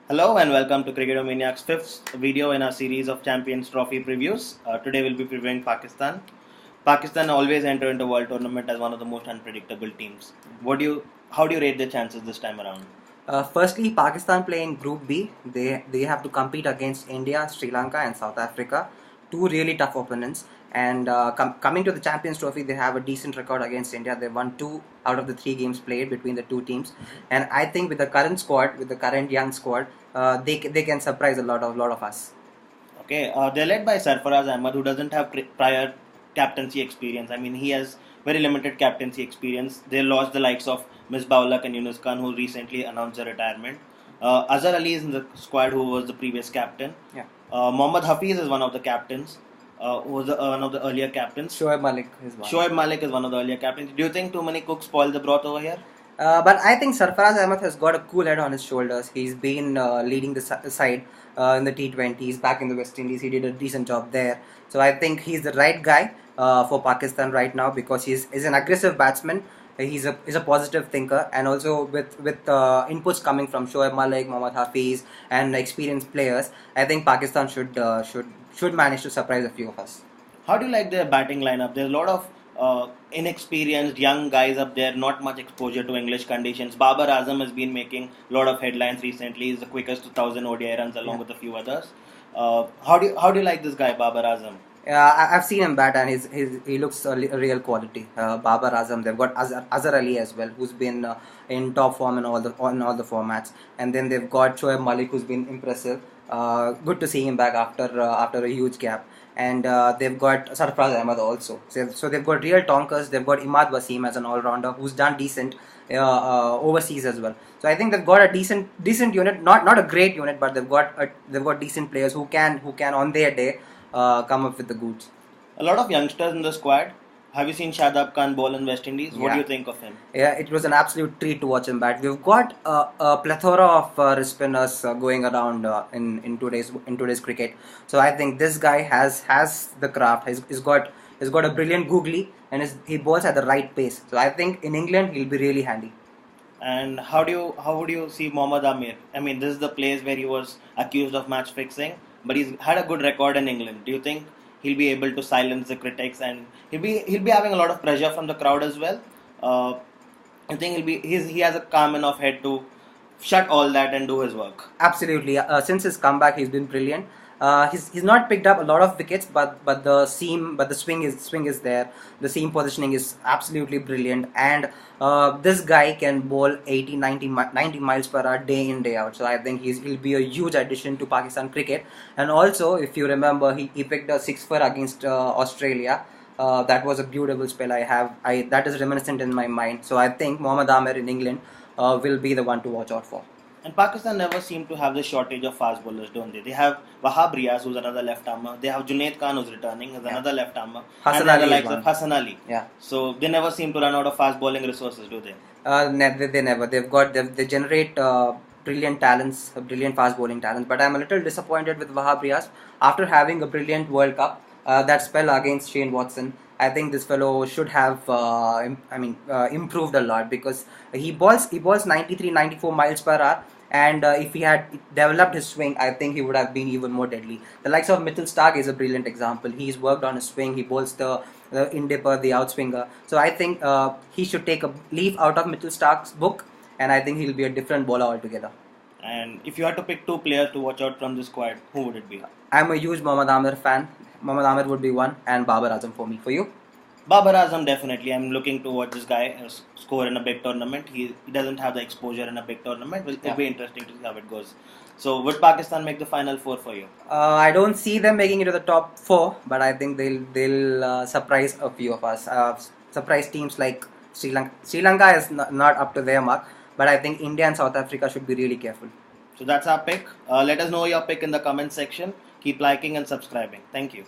Hello and welcome to Cricket-O-Maniacs' fifth video in our series of Champions Trophy previews. Today we'll be previewing Pakistan. Pakistan always enter into World Tournament as one of the most unpredictable teams. How do you rate their chances this time around? Firstly, Pakistan play in Group B. They have to compete against India, Sri Lanka, and South Africa. Two really tough opponents. And coming to the Champions Trophy, they have a decent record against India. They won 2 out of the 3 games played between the two teams. And I think with the current squad, with the current young squad, they can surprise a lot of us. Okay, they're led by Sarfaraz Ahmad, who doesn't have prior captaincy experience. I mean, he has very limited captaincy experience. They lost the likes of Misbah-ul-Haq and Yunus Khan, who recently announced their retirement. Azhar Ali is in the squad, who was the previous captain. Yeah. Mohammad Hafiz is one of the captains. Who was one of the earlier captains. Shoaib Malik is one. Shoaib Malik is one of the earlier captains. Do you think too many cooks spoil the broth over here? But I think Sarfaraz Ahmad has got a cool head on his shoulders. He's been leading the side in the T20s, back in the West Indies. He did a decent job there. So I think he's the right guy for Pakistan right now because he's an aggressive batsman. He's a positive thinker, and also with inputs coming from Shoaib Malik, Mohammad Hafiz, and experienced players, I think Pakistan should manage to surprise a few of us. How do you like their batting lineup? There's a lot of inexperienced young guys up there, not much exposure to English conditions. Babar Azam has been making a lot of headlines recently. He's the quickest to 1,000 ODI runs along with a few others. How do you like this guy, Babar Azam? I've seen him bat, and he looks a real quality. Babar Azam, they've got Azhar Ali as well, who's been in top form in all the formats, and then they've got Shoaib Malik, who's been impressive. Good to see him back after a huge gap, and they've got Sarfaraz Ahmad also. So they've got real tonkers. They've got Imad Wasim as an all-rounder who's done decent overseas as well. So I think they've got a decent unit, not a great unit, but they've got decent players who can on their day come up with the goods. A lot of youngsters in the squad. Have you seen Shadab Khan bowl in West Indies? What do you think of him? Yeah, it was an absolute treat to watch him bat. We've got a plethora of spinners going around in today's cricket. So I think this guy has the craft. He's got a brilliant googly, and he bowls at the right pace. So I think in England he'll be really handy. And how would you see Mohammad Amir? I mean, this is the place where he was accused of match fixing, but he's had a good record in England. Do you think he'll be able to silence the critics, and he'll be having a lot of pressure from the crowd as well? I think he has a calm enough head to shut all that and do his work. Absolutely. Since his comeback, he's been brilliant. He's not picked up a lot of wickets, but the swing is there. The seam positioning is absolutely brilliant, and this guy can bowl 80, 90 miles per hour day in, day out. So I think he'll be a huge addition to Pakistan cricket. And also, if you remember, he picked a 6-4 against Australia. That was a beautiful spell. That is reminiscent in my mind. So I think Mohammad Amir in England will be the one to watch out for. And Pakistan never seem to have the shortage of fast bowlers, don't they? They have Wahab Riaz, who's another left armer. They have Junaid Khan, who's returning, as another left armer. Hassan and Ali the likes is one. of Hassan Ali. Yeah. So they never seem to run out of fast bowling resources, do they? They never. They generate brilliant talents, brilliant fast bowling talents. But I'm a little disappointed with Wahab Riaz after having a brilliant World Cup. That spell against Shane Watson, I think this fellow should have improved a lot, because he balls 93, 94 miles per hour. And if he had developed his swing, I think he would have been even more deadly. The likes of Mitchell Stark is a brilliant example. He's worked on his swing. He bowls the in-dipper, the outswinger. So I think he should take a leaf out of Mitchell Stark's book, and I think he'll be a different bowler altogether. And if you had to pick 2 players to watch out from the squad, who would it be? I'm a huge Mohammad Amir fan. Mohammad Amir would be one, and Babar Azam for me. For you? Babar Azam, definitely. I'm looking to watch this guy score in a big tournament. He doesn't have the exposure in a big tournament. It'll be interesting to see how it goes. So, would Pakistan make the final 4 for you? I don't see them making it to the top 4, but I think they'll surprise a few of us. Surprise teams like Sri Lanka. Sri Lanka is not up to their mark, but I think India and South Africa should be really careful. So that's our pick. Let us know your pick in the comment section. Keep liking and subscribing. Thank you.